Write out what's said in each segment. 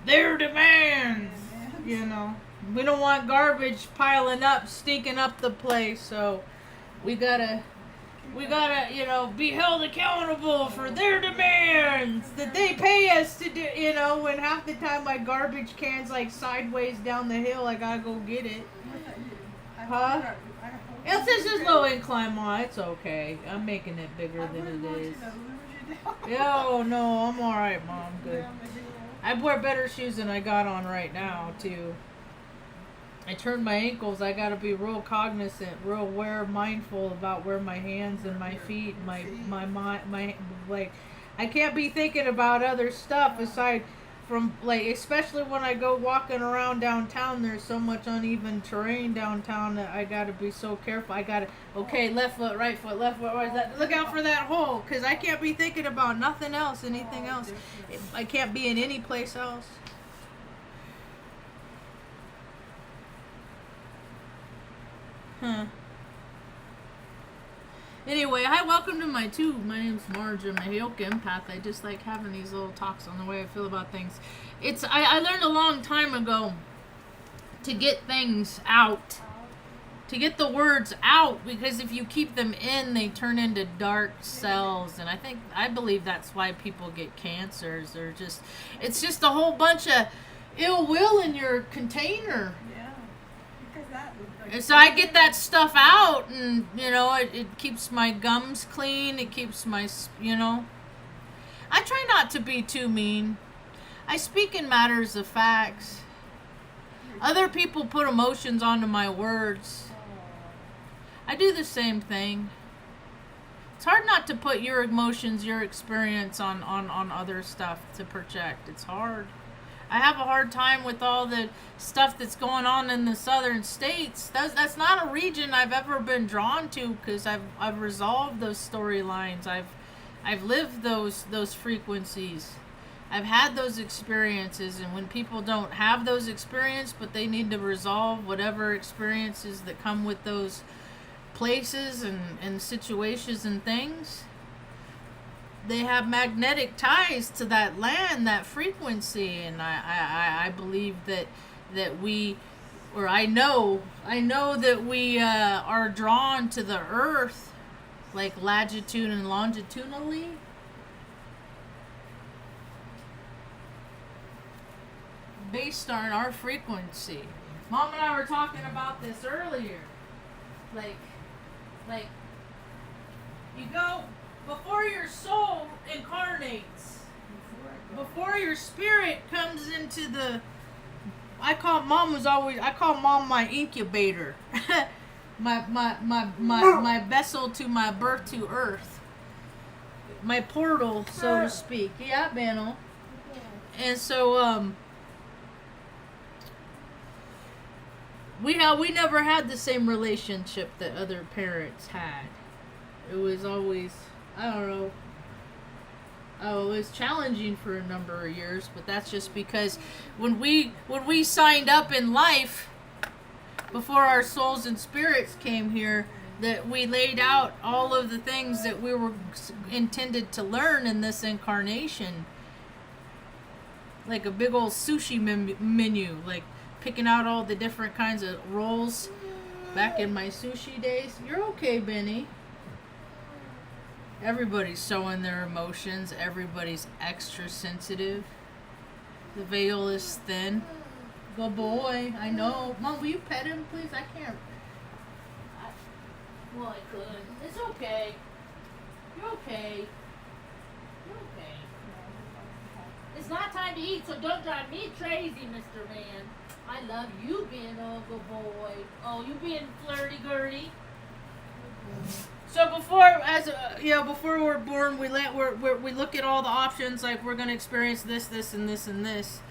their demands. You know, we don't want garbage piling up, stinking up the place. So we gotta, you know, be held accountable for their demands that they pay us to do. You know, when half the time my garbage can's like sideways down the hill, I gotta go get it. Huh? It's just low incline, Ma. It's okay. I'm making it bigger than it is. Oh no, I'm all right, Mom. I'm good. I wear better shoes than I got on right now too. I turned my ankles. I gotta be real cognizant, real mindful about where my hands and my feet, my like, I can't be thinking about other stuff aside from, like, especially when I go walking around downtown. There's so much uneven terrain downtown that I gotta be so careful. I gotta, okay, left foot, right foot, left foot, right. Look out for that hole, cause I can't be thinking about nothing else, anything else. I can't be in any place else. Huh. Anyway, hi, welcome to my tube. My name's Marge. I'm a Heyoka empath. I just like having these little talks on the way I feel about things. I learned a long time ago to get things out. To get the words out, because if you keep them in, they turn into dark cells. And I believe that's why people get cancers. It's just a whole bunch of ill will in your container. And so I get that stuff out, and, you know, it keeps my gums clean. It keeps my, you know. I try not to be too mean. I speak in matters of facts. Other people put emotions onto my words. I do the same thing. It's hard not to put your emotions, your experience on other stuff to project. It's hard. I have a hard time with all the stuff that's going on in the southern states. That's not a region I've ever been drawn to, because I've resolved those storylines. I've lived those frequencies. I've had those experiences, and when people don't have those experiences, but they need to resolve whatever experiences that come with those places and situations and things, they have magnetic ties to that land, that frequency. And I believe that we, or I know that we are drawn to the earth, like latitude and longitudinally. Based on our frequency. Mom and I were talking about this earlier. Like you go, before your soul incarnates, before your spirit comes into the, I call Mom my incubator. my vessel to my birth to earth. My portal, so to speak. Yeah, Bano. And so we never had the same relationship that other parents had. It was always, I don't know. Oh, it was challenging for a number of years, but that's just because when we signed up in life, before our souls and spirits came here, that we laid out all of the things that we were intended to learn in this incarnation, like a big old sushi menu, like picking out all the different kinds of rolls back in my sushi days. You're okay, Benny. Everybody's showing their emotions. Everybody's extra sensitive. The veil is thin. Good boy. I know. Mom, will you pet him, please? I can't. Well, I could. It's okay. You're okay. You're okay. It's not time to eat, so don't drive me crazy, Mr. Man. I love you being a good boy. Oh, you being flirty-gurty. So before we're born, we look at all the options, like we're going to experience this, this, and this, and this.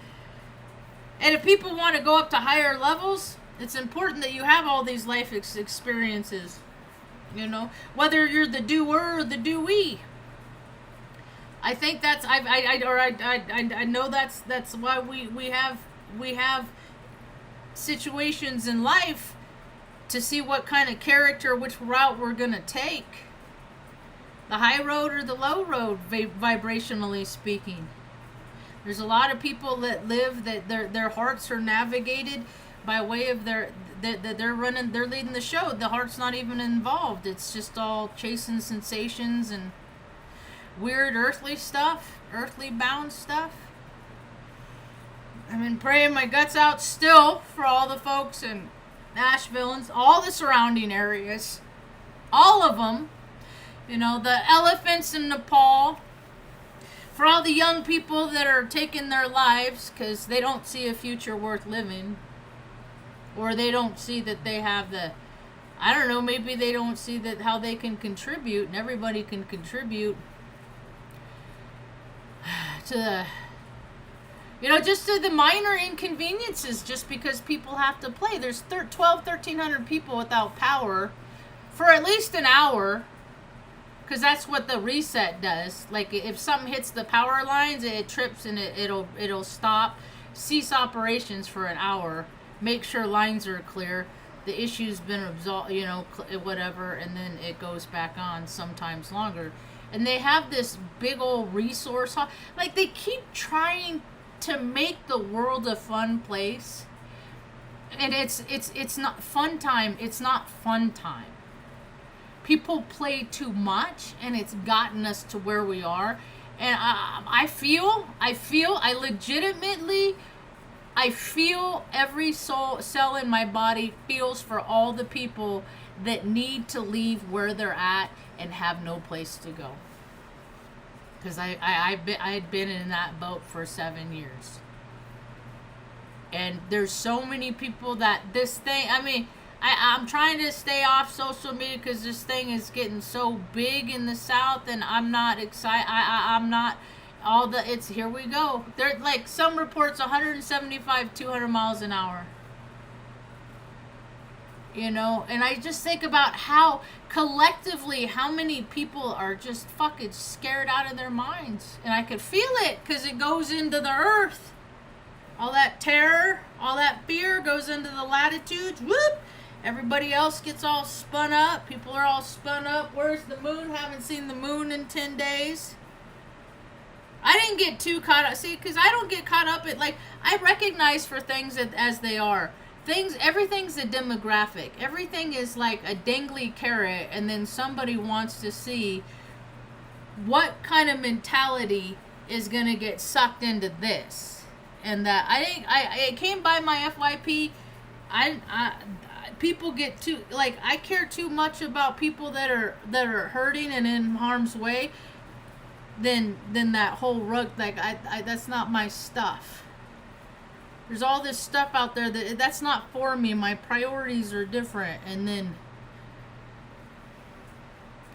And if people want to go up to higher levels, it's important that you have all these life experiences. You know, whether you're the doer or the doee. I think that's I know that's why we have situations in life to see what kind of character, which route we're going to take. The high road or the low road, vibrationally speaking. There's a lot of people that live that their hearts are navigated by way of that they're leading the show. The heart's not even involved. It's just all chasing sensations and weird earthly stuff, earthly bound stuff. I've been praying my guts out still for all the folks in Nashville and all the surrounding areas. All of them. You know, the elephants in Nepal. For all the young people that are taking their lives because they don't see a future worth living. Or they don't see that they have the, I don't know, maybe they don't see that how they can contribute, and everybody can contribute to the, just to the minor inconveniences just because people have to play. There's 1,300 people without power for at least an hour, because that's what the reset does. Like if something hits the power lines, it trips and it'll stop, cease operations for an hour. Make sure lines are clear, the issue's been resolved, whatever, and then it goes back on, sometimes longer. And they have this big old resource, like they keep trying to make the world a fun place. And it's not fun time, it's not fun time. People play too much, and it's gotten us to where we are. And I feel every cell in my body feels for all the people that need to leave where they're at and have no place to go. Because I had been in that boat for 7 years. And there's so many people that this thing, I'm trying to stay off social media because this thing is getting so big in the South, and I'm not excited. I'm not... it's here we go. There, like some reports 175, 200 miles an hour. And I just think about how collectively, how many people are just fucking scared out of their minds. And I could feel it because it goes into the earth. All that terror, all that fear goes into the latitudes. Whoop! Everybody else gets all spun up. People are all spun up. Where's the moon? Haven't seen the moon in 10 days. I didn't get too caught up. See, because I don't get caught up at, I recognize for things as they are. Everything's a demographic. Everything is like a dangly carrot, and then somebody wants to see what kind of mentality is going to get sucked into this. And that, it came by my FYP. People get too, I care too much about people that are hurting and in harm's way. Then that whole rug, that's not my stuff. There's all this stuff out there that's not for me. My priorities are different. And then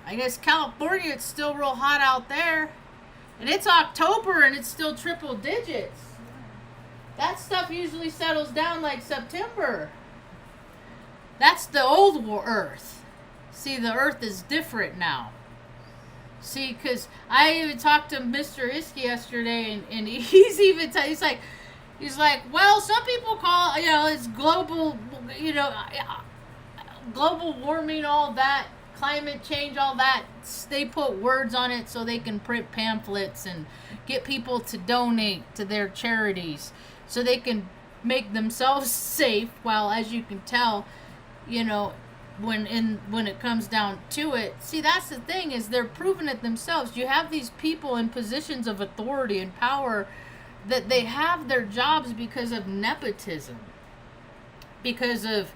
I guess California, it's still real hot out there, and it's October and it's still triple digits. That stuff usually settles down like September. That's the old Earth. See, the Earth is different now. See, because I even talked to Mr. Iski yesterday, and he's like, well, some people call, it's global, global warming, all that, climate change, all that. They put words on it so they can print pamphlets and get people to donate to their charities so they can make themselves safe. While, as you can tell, when it comes down to it, see, that's the thing, is they're proving it themselves. You have these people in positions of authority and power that they have their jobs because of nepotism, because of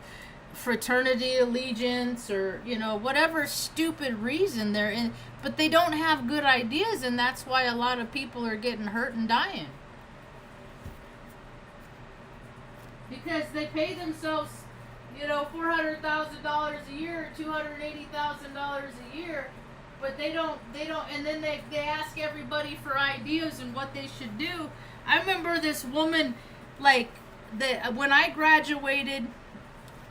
fraternity allegiance, or whatever stupid reason they're in, but they don't have good ideas, and that's why a lot of people are getting hurt and dying, because they pay themselves $400,000 a year, $280,000 a year, but they don't, and then they ask everybody for ideas and what they should do. I remember this woman, when I graduated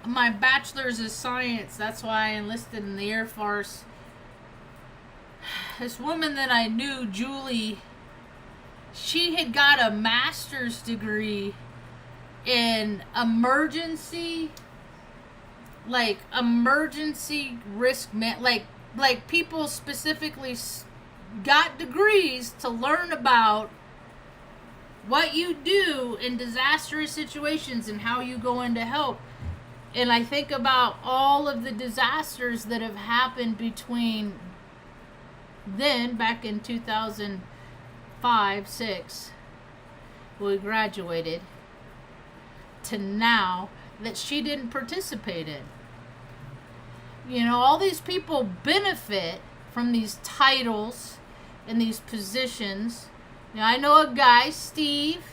my bachelor's of science, that's why I enlisted in the Air Force. This woman that I knew, Julie, she had got a master's degree in emergency risk like people specifically got degrees to learn about what you do in disastrous situations and how you go in to help. And I think about all of the disasters that have happened between then, back in 2005, 6, when we graduated, to now, that she didn't participate in. You know, all these people benefit from these titles and these positions. You know, I know a guy, Steve,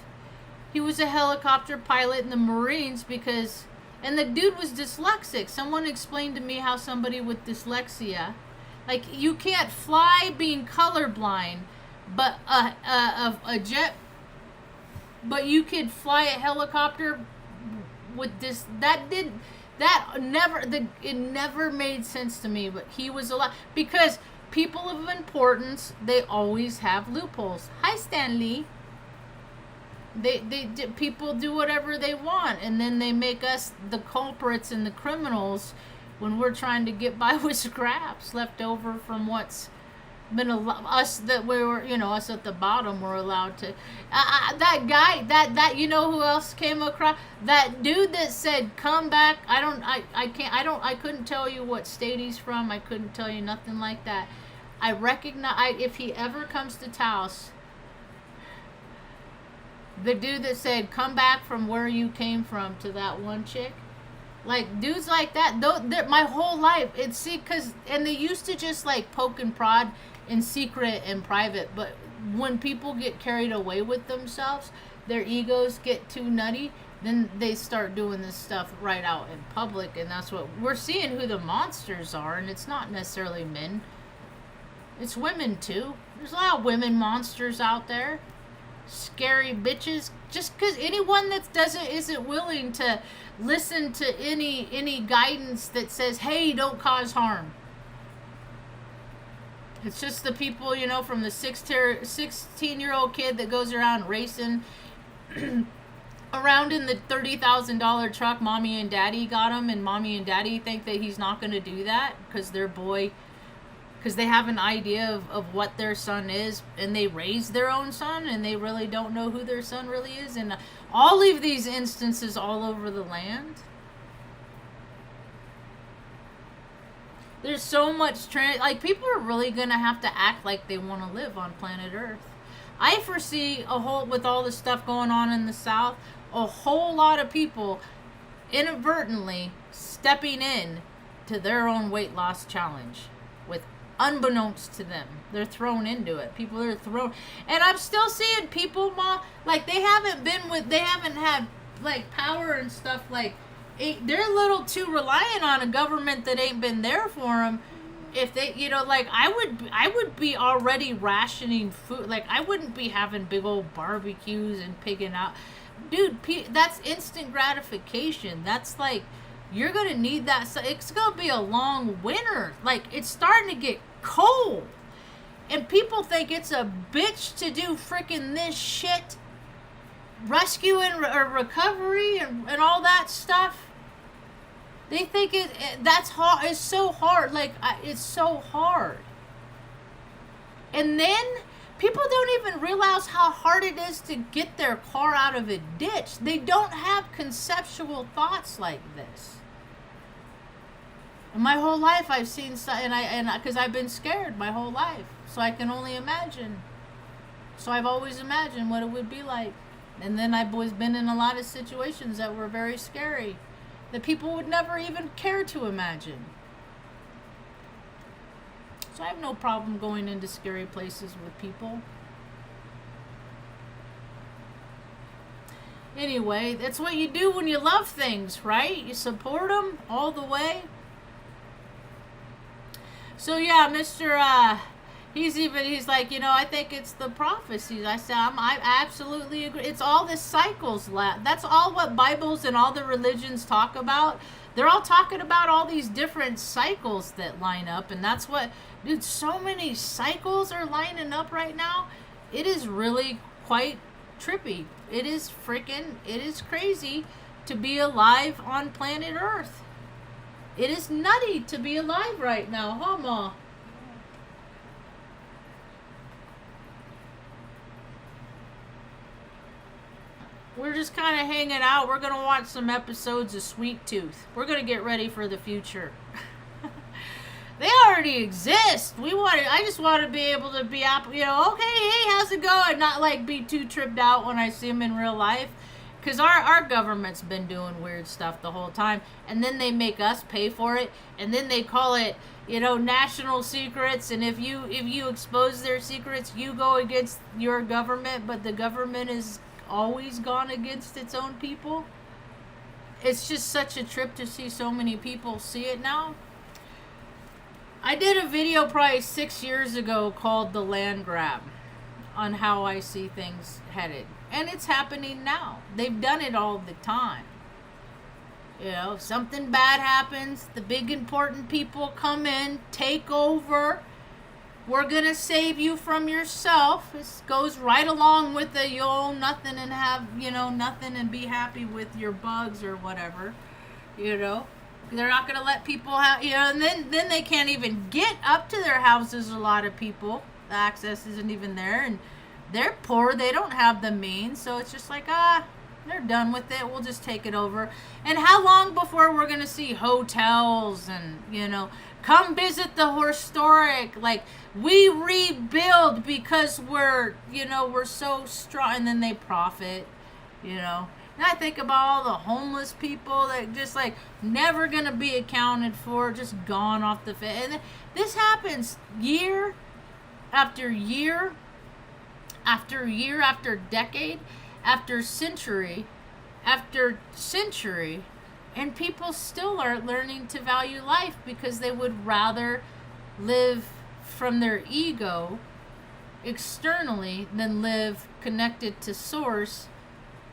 he was a helicopter pilot in the Marines because, and the dude was dyslexic. Someone explained to me how somebody with dyslexia, like, you can't fly being colorblind, but a jet, but you could fly a helicopter with this. It never made sense to me. But he was alive because people of importance, they always have loopholes. Hi, Stanley. People do whatever they want, and then they make us the culprits and the criminals when we're trying to get by with scraps left over from what's been us that we were, you know, us at the bottom were allowed to. That guy, that you know who else came across? That dude that said come back. I couldn't tell you what state he's from. I couldn't tell you nothing like that. I recognize if he ever comes to Taos. The dude that said come back from where you came from to that one chick. Like, dudes like that, my whole life, and they used to just, like, poke and prod in secret and private, but when people get carried away with themselves, their egos get too nutty, then they start doing this stuff right out in public, and that's what, we're seeing who the monsters are, and it's not necessarily men, it's women, too. There's a lot of women monsters out there. Scary bitches. Just because anyone that isn't willing to listen to any guidance that says, hey, don't cause harm. It's just the people, you know, from the 16-year-old kid that goes around racing around in the $30,000 truck mommy and daddy got him, and mommy and daddy think that he's not going to do that because because they have an idea of what their son is, and they raise their own son, and they really don't know who their son really is. And all of these instances all over the land. There's so much like, people are really going to have to act like they want to live on planet Earth. I foresee with all the stuff going on in the South, a whole lot of people inadvertently stepping in to their own weight loss challenge with unbeknownst to them. They're thrown into it. People are thrown, and I'm still seeing people, like, they haven't had like power and stuff, like they're a little too reliant on a government that ain't been there for them. If they, you know, like, I would be already rationing food. Like, I wouldn't be having big old barbecues and pigging out. Dude, that's instant gratification. That's like, you're going to need that. It's going to be a long winter. Like, it's starting to get cold. And people think it's a bitch to do freaking this shit. Rescue and recovery and all that stuff. They think that's hard. It's so hard. Like, it's so hard. And then people don't even realize how hard it is to get their car out of a ditch. They don't have conceptual thoughts like this. And my whole life I've seen, and because I've been scared my whole life, so I can only imagine. So I've always imagined what it would be like. And then I've always been in a lot of situations that were very scary, that people would never even care to imagine. So I have no problem going into scary places with people. Anyway, that's what you do when you love things, right? You support them all the way. So yeah, he's like, you know, I think it's the prophecies. I said, I absolutely agree. It's all the cycles. That's all what Bibles and all the religions talk about. They're all talking about all these different cycles that line up. And that's what, dude, so many cycles are lining up right now. It is really quite trippy. It is crazy to be alive on planet Earth. It is nutty to be alive right now, huh, Ma? We're just kind of hanging out. We're going to watch some episodes of Sweet Tooth. We're going to get ready for the future. They already exist. I just want to be able to be up, okay, hey, how's it going? Not like be too tripped out when I see them in real life. Because our government's been doing weird stuff the whole time. And then they make us pay for it. And then they call it, national secrets. And if you expose their secrets, you go against your government. But the government has always gone against its own people. It's just such a trip to see so many people see it now. I did a video probably 6 years ago called The Land Grab on how I see things headed. And it's happening now. They've done it all the time. If something bad happens, the big important people come in, take over. We're going to save you from yourself. This goes right along with the you'll own nothing and have, nothing and be happy with your bugs or whatever. They're not going to let people have, and then they can't even get up to their houses, a lot of people. The access isn't even there, and they're poor. They don't have the means, so it's just like, they're done with it. We'll just take it over. And how long before we're going to see hotels and, come visit the historic, like, we rebuild because we're so strong, and then they profit, And I think about all the homeless people that just like never going to be accounted for, just gone off the face. And this happens year after year, after year, after decade, after century, and people still aren't learning to value life because they would rather live from their ego externally than live connected to source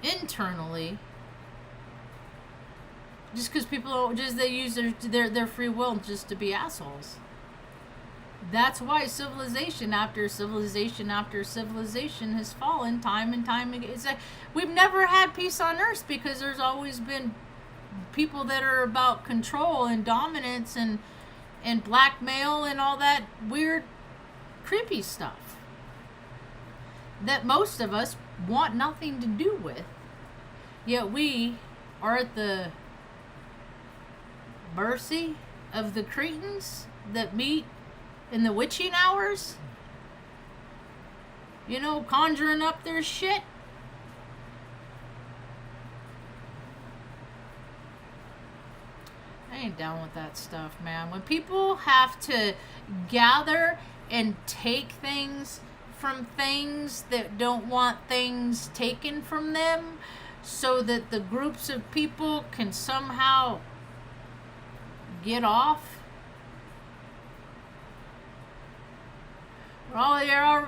internally, just because people they use their free will just to be assholes. That's why civilization after civilization after civilization has fallen time and time again. It's like we've never had peace on earth because there's always been people that are about control and dominance and blackmail and all that weird creepy stuff that most of us want nothing to do with. Yet we are at the mercy of the cretins that meet in the witching hours, conjuring up their shit. I ain't down with that stuff, man. When people have to gather and take things from things that don't want things taken from them so that the groups of people can somehow get off.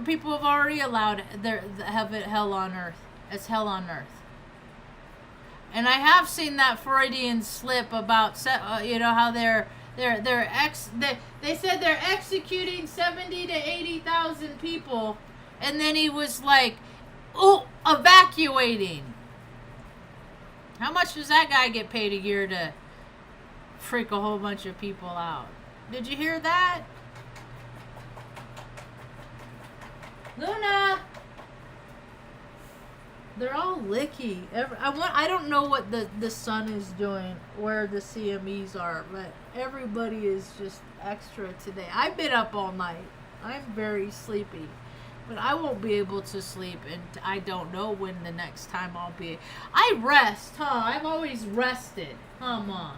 People have already allowed have it hell on earth. It's hell on earth. And I have seen that Freudian slip about how they said they're executing 70 to 80,000 people, and then he was like, evacuating. How much does that guy get paid a year to freak a whole bunch of people out? Did you hear that? Luna! They're all licky. I don't know what the sun is doing, where the CMEs are, but everybody is just extra today. I've been up all night. I'm very sleepy. But I won't be able to sleep, and I don't know when the next time I'll be. I rest, huh? I've always rested. Come on.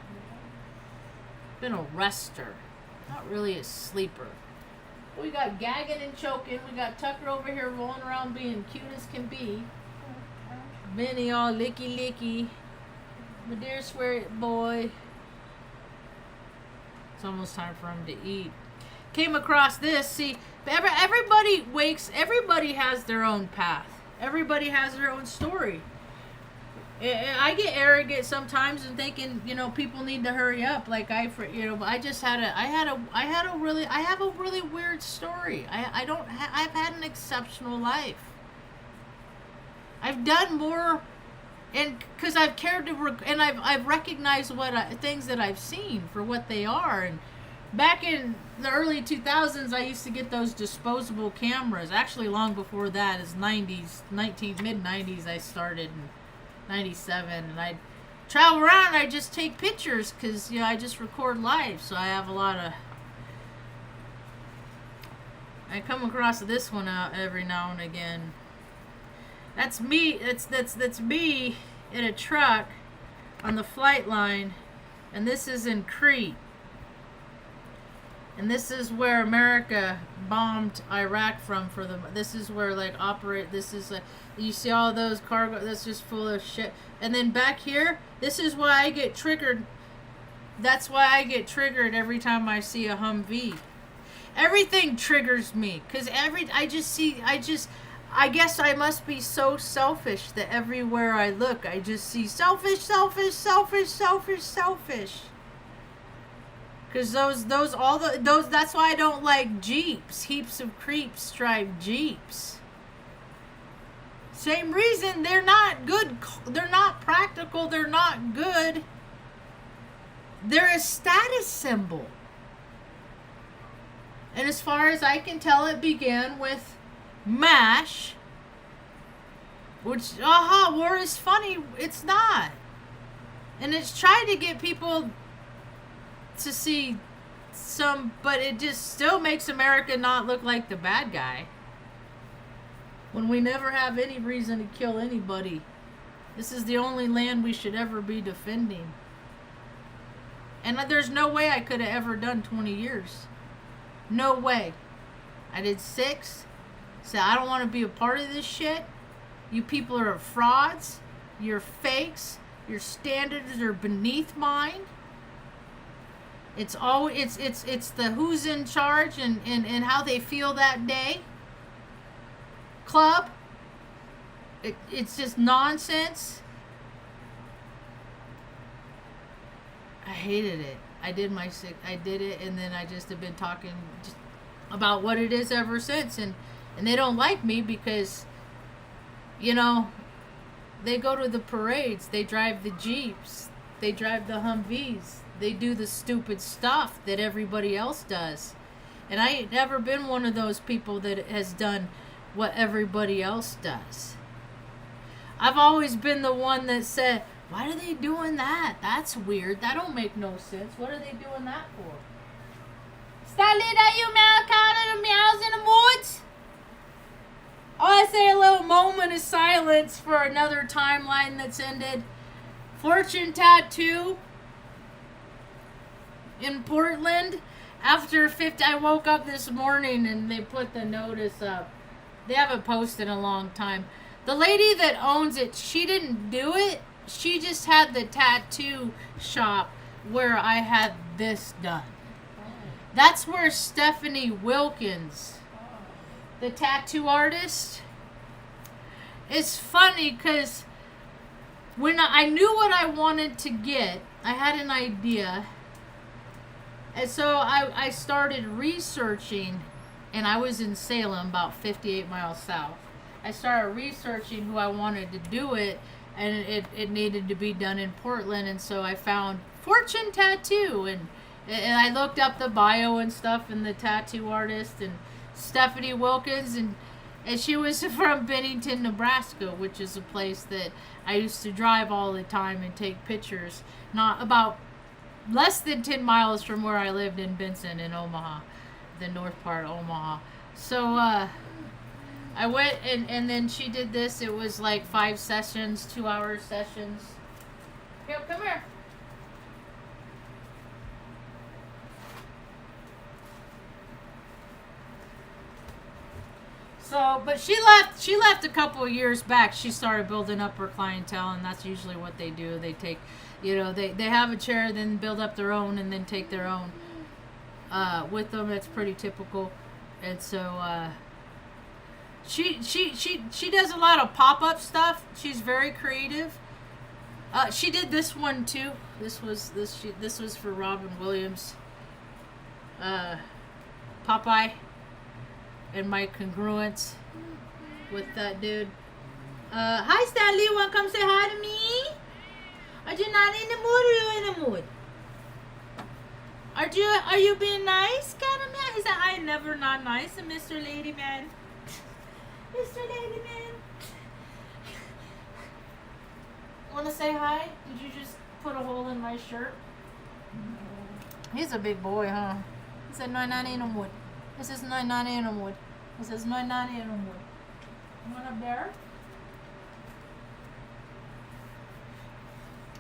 Been a rester. Not really a sleeper. We got gagging and choking. We got Tucker over here rolling around being cute as can be. Benny all licky licky. My dear swear boy. It's almost time for him to eat. Came across this. See, everybody has their own path. Everybody has their own story. I get arrogant sometimes and thinking, people need to hurry up. Like I have a really weird story. I've had an exceptional life. I've done more, and because I've cared to, and I've recognized things that I've seen for what they are. And back in the early 2000s, I used to get those disposable cameras. Actually, long before that, is mid 90s, I started. And 97, and I travel around. I just take pictures because I just record live, so I have a lot of. I come across this one out every now and again. That's me. That's me in a truck on the flight line, and this is in Crete. And this is where America bombed Iraq from for the. This is where This is you see all those cargo. That's just full of shit. And then back here, this is why I get triggered. That's why I get triggered every time I see a Humvee. Everything triggers me because I guess I must be so selfish that everywhere I look, I just see selfish, selfish, selfish, selfish, selfish. Because that's why I don't like Jeeps. Heaps of creeps drive Jeeps. Same reason, they're not good. They're not practical. They're not good. They're a status symbol. And as far as I can tell, it began with MASH. Which, war is funny. It's not. And it's trying to get people to see some, but it just still makes America not look like the bad guy. When we never have any reason to kill anybody. This is the only land we should ever be defending. And there's no way I could have ever done 20 years. No way. I did 6. Said, I don't want to be a part of this shit. You people are frauds. You're fakes. Your standards are beneath mine. It's the who's in charge and how they feel that day. Club. It's just nonsense. I hated it. I did it, and then I just have been talking just about what it is ever since, and they don't like me because, they go to the parades, they drive the Jeeps, they drive the Humvees, they do the stupid stuff that everybody else does, and I ain't never been one of those people that has done what everybody else does. I've always been the one that said, why are they doing that? That's weird. That don't make no sense. What are they doing that for? Starlit, are you meow, the meows in the woods? Oh, I say a little moment of silence for another timeline that's ended. Fortune tattoo in Portland. After 50, I woke up this morning and they put the notice up. They haven't posted in a long time. The lady that owns it, she didn't do it. She just had the tattoo shop where I had this done. That's where Stephanie Wilkins, the tattoo artist, it's funny because when I knew what I wanted to get, I had an idea. And so I started researching, and I was in Salem, about 58 miles south. I started researching who I wanted to do it, and it needed to be done in Portland, and so I found Fortune Tattoo, and I looked up the bio and stuff, and the tattoo artist, and Stephanie Wilkins, and she was from Bennington, Nebraska, which is a place that I used to drive all the time and take pictures, not about less than 10 miles from where I lived in Benson in Omaha, the north part of Omaha. So, I went and then she did this. It was like 5 sessions, 2-hour sessions. Here, come here. So, but she left a couple of years back. She started building up her clientele, and that's usually what they do. They take, they have a chair, then build up their own, and then take their own with them. It's pretty typical. And so, She does a lot of pop-up stuff. She's very creative. She did this one too. This was for Robin Williams. Popeye and my congruence with that dude. Hi Stanley, wanna come say hi to me? Are you not in the mood or are you in the mood? Are you being nice, Catamia? He said, I never not nice, Mr. Ladyman. Mr. Ladyman. want to say hi? Did you just put a hole in my shirt? He's a big boy, huh? He said, "No, not in wood. This is no, not in wood. This is no, not in wood." You want up there?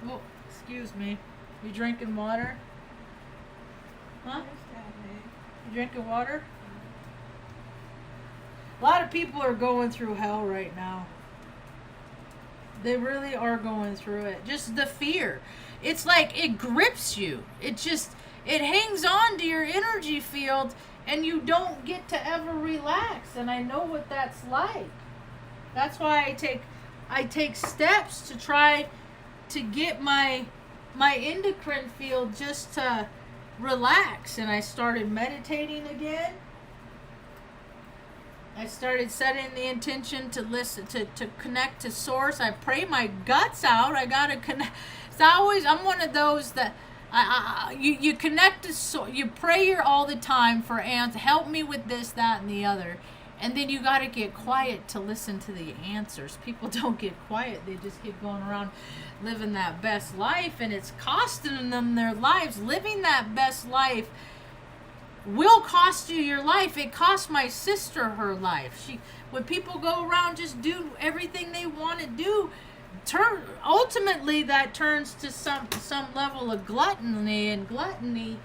Oh, excuse me. You drinking water? Huh? You drinking water? A lot of people are going through hell right now. They really are going through it. Just the fear. It's like it grips you. It hangs on to your energy field and you don't get to ever relax. And I know what that's like. That's why I take steps to try to get my endocrine field just to relax. And I started meditating again. I started setting the intention to listen, to connect to source. I pray my guts out. I gotta connect. I'm one of those that you connect to source. You pray all the time for answers. Help me with this, that, and the other. And then you gotta get quiet to listen to the answers. People don't get quiet. They just keep going around living that best life, and it's costing them their lives. Living that best life will cost you your life. It cost my sister her life. When people go around just do everything they want to do, ultimately that turns to some level of gluttony, and gluttony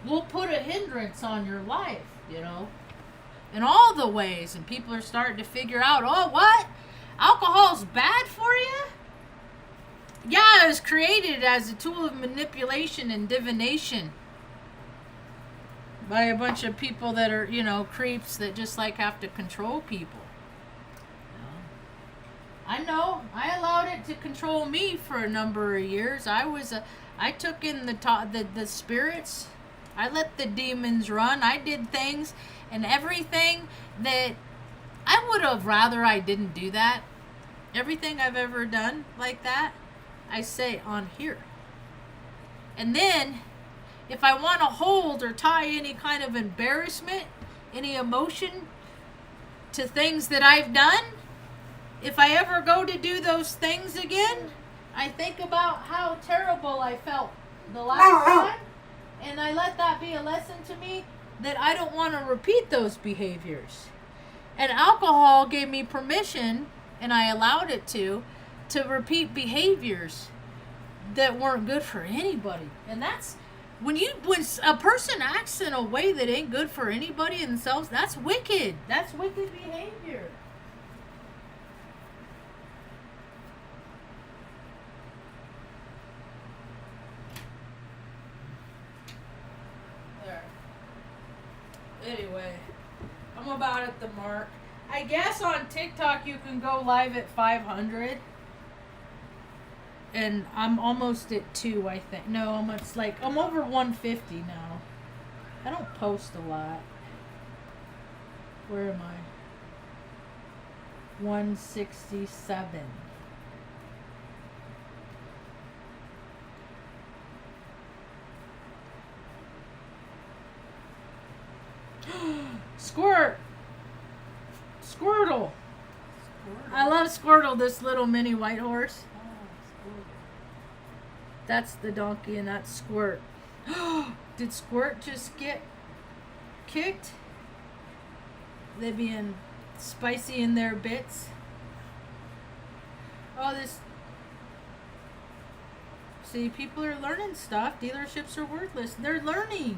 will put a hindrance on your life, in all the ways. And people are starting to figure out, oh, what? Alcohol's bad for you? Yeah, it was created as a tool of manipulation and divination by a bunch of people that are, creeps that just have to control people. I know. I allowed it to control me for a number of years. I took in the spirits. I let the demons run. I did things and everything that I would have rather I didn't do that. Everything I've ever done like that, I say on here. And then if I want to hold or tie any kind of embarrassment, any emotion to things that I've done, if I ever go to do those things again, I think about how terrible I felt the last time, and I let that be a lesson to me that I don't want to repeat those behaviors. And alcohol gave me permission, and I allowed it to repeat behaviors that weren't good for anybody. And that's when a person acts in a way that ain't good for anybody themselves, that's wicked. That's wicked behavior. There. Anyway, I'm about at the mark. I guess on TikTok you can go live at 500. And I'm almost at 2, I think. No, I'm over 150 now. I don't post a lot. Where am I? 167. Squirt! Squirtle! I love Squirtle, this little mini white horse. That's the donkey and that's Squirt. Did Squirt just get kicked? They being spicy in their bits. Oh, see, people are learning stuff. Dealerships are worthless. They're learning.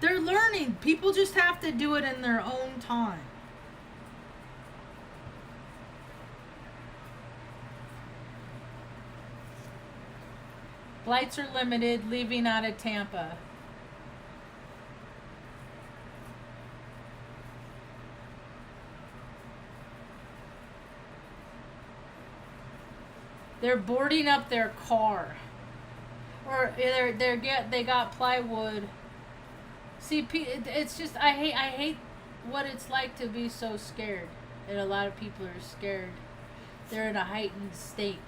They're learning. People just have to do it in their own time. Flights are limited, leaving out of Tampa. They're boarding up their car. Or they got plywood. See, it's just I hate what it's like to be so scared. And a lot of people are scared. They're in a heightened state.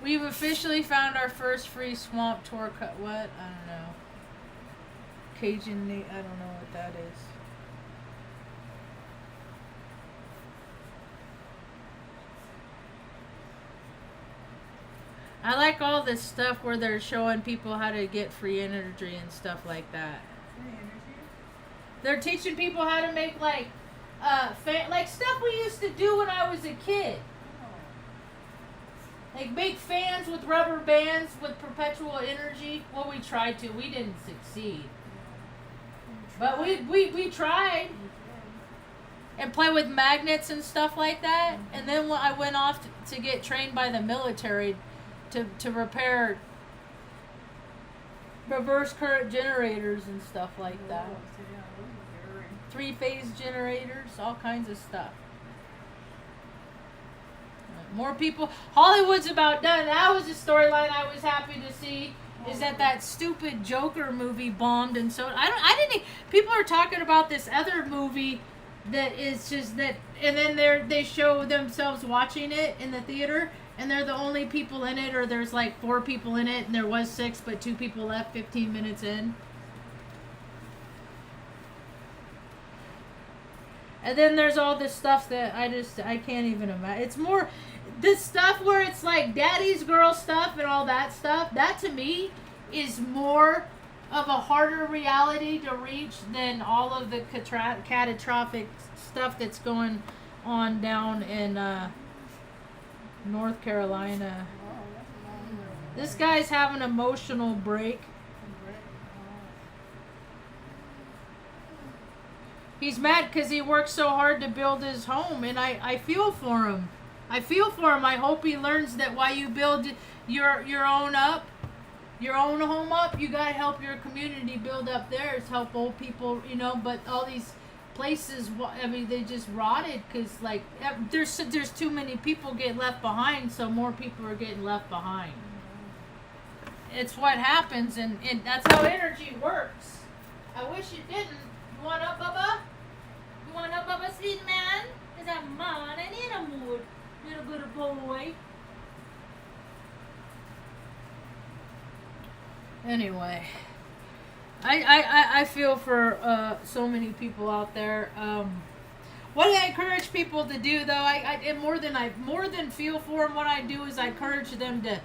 We've officially found our first free swamp tour cut. What? I don't know. Cajun, I don't know what that is. I like all this stuff where they're showing people how to get free energy and stuff like that. Free energy? They're teaching people how to make like stuff we used to do when I was a kid. Like make fans with rubber bands with perpetual energy. Well, we tried to. We didn't succeed. But we tried. And play with magnets and stuff like that. And then I went off to get trained by the military to repair reverse current generators and stuff like that. 3-phase generators, all kinds of stuff. More people. Hollywood's about done. That was a storyline I was happy to see. Is that stupid Joker movie bombed, and so I didn't. People are talking about this other movie that is just that, and then they show themselves watching it in the theater, and they're the only people in it, or there's like 4 people in it, and there was 6, but 2 people left 15 minutes in. And then there's all this stuff that I can't even imagine. It's more this stuff where it's like daddy's girl stuff and all that stuff. That to me is more of a harder reality to reach than all of the catastrophic stuff that's going on down in North Carolina. This guy's having an emotional break. He's mad because he worked so hard to build his home, and I feel for him. I hope he learns that while you build your own home up, you gotta help your community build up theirs. Help old people, But all these places, I mean, they just rotted because like there's too many people get left behind, so more people are getting left behind. It's what happens, and that's how energy works. I wish it didn't. You want up, Bubba? You want up, Bubba, sweet man? Is that man? I need a mood, little good boy. Anyway, I feel for so many people out there. What I encourage people to do, though, I more than feel for them. What I do is I encourage them to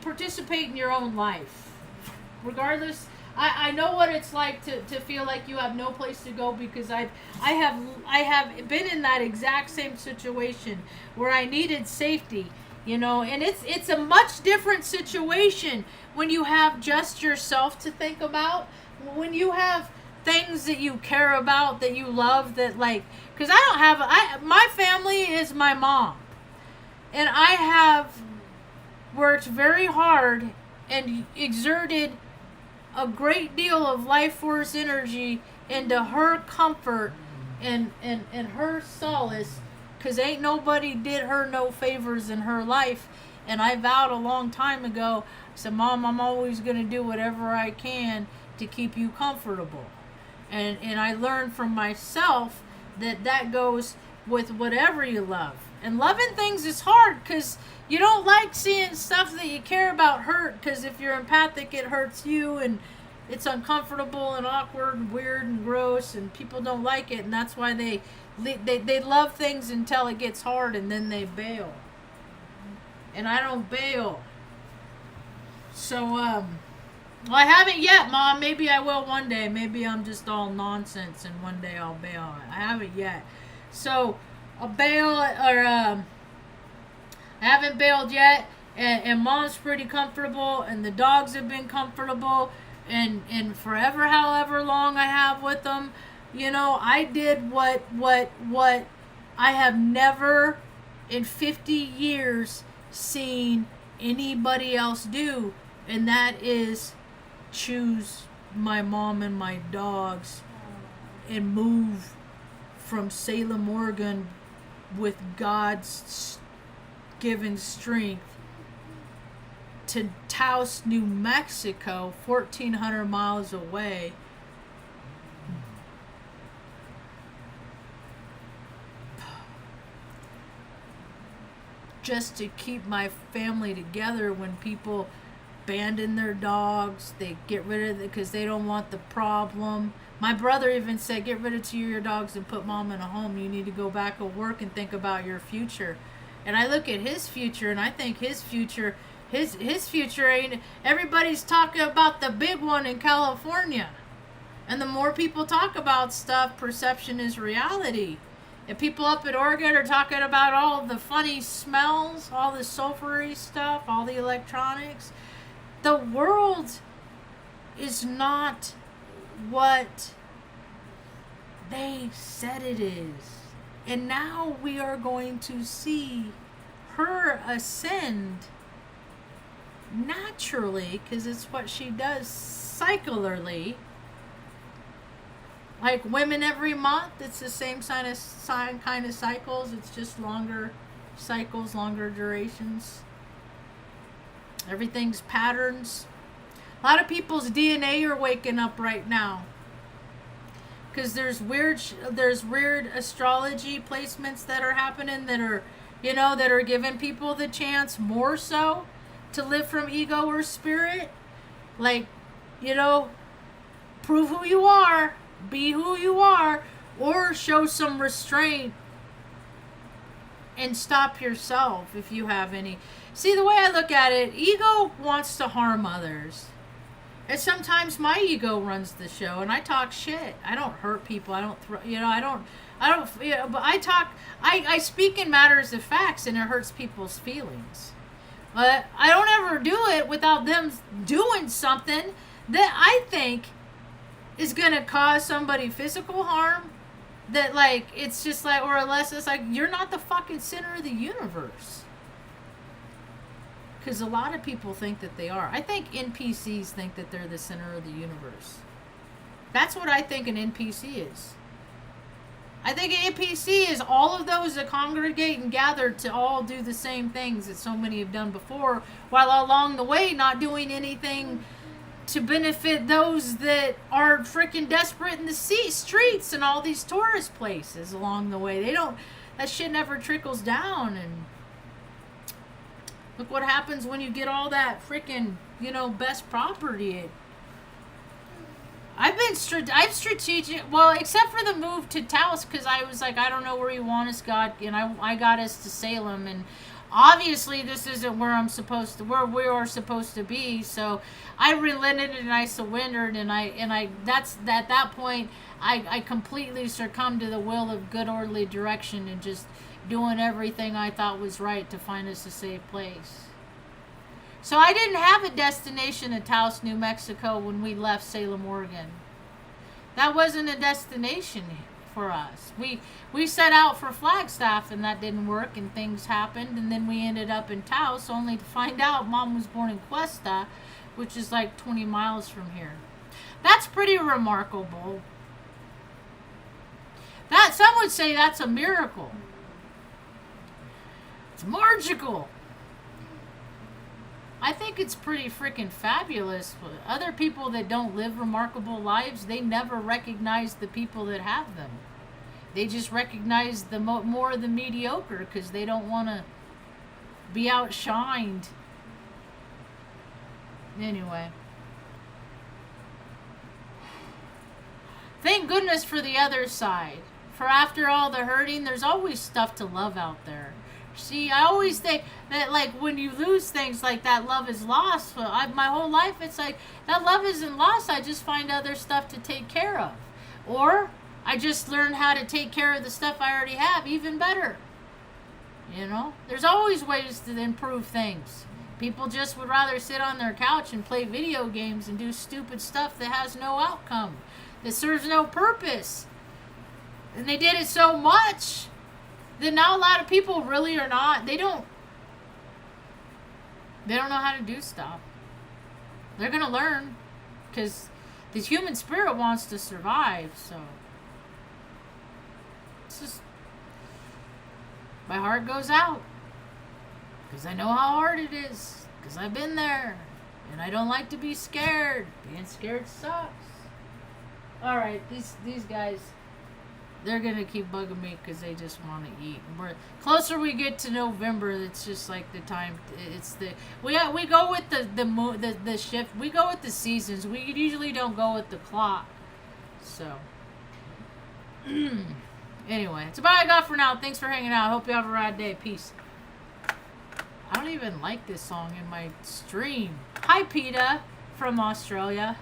participate in your own life, regardless. I know what it's like to feel like you have no place to go, because I have been in that exact same situation where I needed safety, and it's a much different situation when you have just yourself to think about, when you have things that you care about, that you love, that like, because my family is my mom, and I have worked very hard and exerted a great deal of life force energy into her comfort and her solace, because ain't nobody did her no favors in her life. And I vowed a long time ago, I said, Mom, I'm always going to do whatever I can to keep you comfortable. And I learned from myself that goes with whatever you love. And loving things is hard, because you don't like seeing stuff that you care about hurt, because if you're empathic, it hurts you, and it's uncomfortable and awkward and weird and gross, and people don't like it, and that's why they love things until it gets hard, and then they bail. And I don't bail. So, well, I haven't yet, Mom. Maybe I will one day. Maybe I'm just all nonsense, and one day I'll bail. I haven't yet. So, I'll bail, or I haven't bailed yet, and Mom's pretty comfortable, and the dogs have been comfortable, and forever, however long I have with them, I did what I have never in 50 years seen anybody else do, and that is choose my mom and my dogs and move from Salem, Oregon, with God's given strength, to Taos, New Mexico, 1,400 miles away. just to keep my family together. When people abandon their dogs, they get rid of it because they don't want the problem. My brother even said, get rid of 2 of your dogs and put mom in a home. You need to go back to work and think about your future. And I look at his future, and I think his future ain't. Everybody's talking about the big one in California. And the more people talk about stuff, perception is reality. If people up at Oregon are talking about all the funny smells, all the sulfury stuff, all the electronics, the world is not what they said it is. And now we are going to see her ascend naturally, because it's what she does cyclically. Like women every month, it's the same kind of cycles. It's just longer cycles, longer durations. Everything's patterns. A lot of people's DNA are waking up right now, because there's weird astrology placements that are happening that are, that are giving people the chance more so to live from ego or spirit. Like, prove who you are, be who you are, or show some restraint and stop yourself if you have any. See, the way I look at it, ego wants to harm others. And sometimes my ego runs the show, and I talk shit. I don't hurt people. I don't but I speak in matters of facts, and it hurts people's feelings. But I don't ever do it without them doing something that I think is going to cause somebody physical harm. That, like, it's just like, or unless it's like, you're not the fucking center of the universe. Because a lot of people think that they are. I think NPCs think that they're the center of the universe. That's what I think an NPC is. I think an NPC is all of those that congregate and gather to all do the same things that so many have done before, while along the way not doing anything to benefit those that are freaking desperate in the streets and all these tourist places along the way. That shit never trickles down. And look what happens when you get all that freaking, best property. I've strategic, well, except for the move to Taos, because I was like, I don't know where you want us, God, and I got us to Salem, and obviously this isn't where we are supposed to be. So I relented and I surrendered, and that's at that point I completely succumbed to the will of good orderly direction and just doing everything I thought was right to find us a safe place. So I didn't have a destination in Taos, New Mexico when we left Salem, Oregon. That wasn't a destination for us. We set out for Flagstaff, and that didn't work, and things happened, and then we ended up in Taos, only to find out Mom was born in Cuesta, which is like 20 miles from here. That's pretty remarkable. Some would say that's a miracle. It's magical. I think it's pretty freaking fabulous. Other people that don't live remarkable lives, they never recognize the people that have them. They just recognize the more of the mediocre because they don't want to be outshined. Anyway. Thank goodness for the other side. For after all the hurting, there's always stuff to love out there. See, I always think that, like, when you lose things like that, love is lost. My whole life, it's like, that love isn't lost. I just find other stuff to take care of. Or I just learn how to take care of the stuff I already have even better. There's always ways to improve things. People just would rather sit on their couch and play video games and do stupid stuff that has no outcome, that serves no purpose. And they did it so much that now a lot of people really are not, they don't know how to do stuff. They're going to learn, because the human spirit wants to survive. So it's just, my heart goes out, because I know how hard it is, because I've been there, and I don't like to be scared. Being scared sucks. All right, these guys, they're gonna keep bugging me because they just want to eat. We're closer we get to November. It's just like the time. It's the we go with the shift. We go with the seasons. We usually don't go with the clock. So anyway, it's about all I got for now. Thanks for hanging out. Hope you have a rad day. Peace. I don't even like this song in my stream. Hi, PETA from Australia.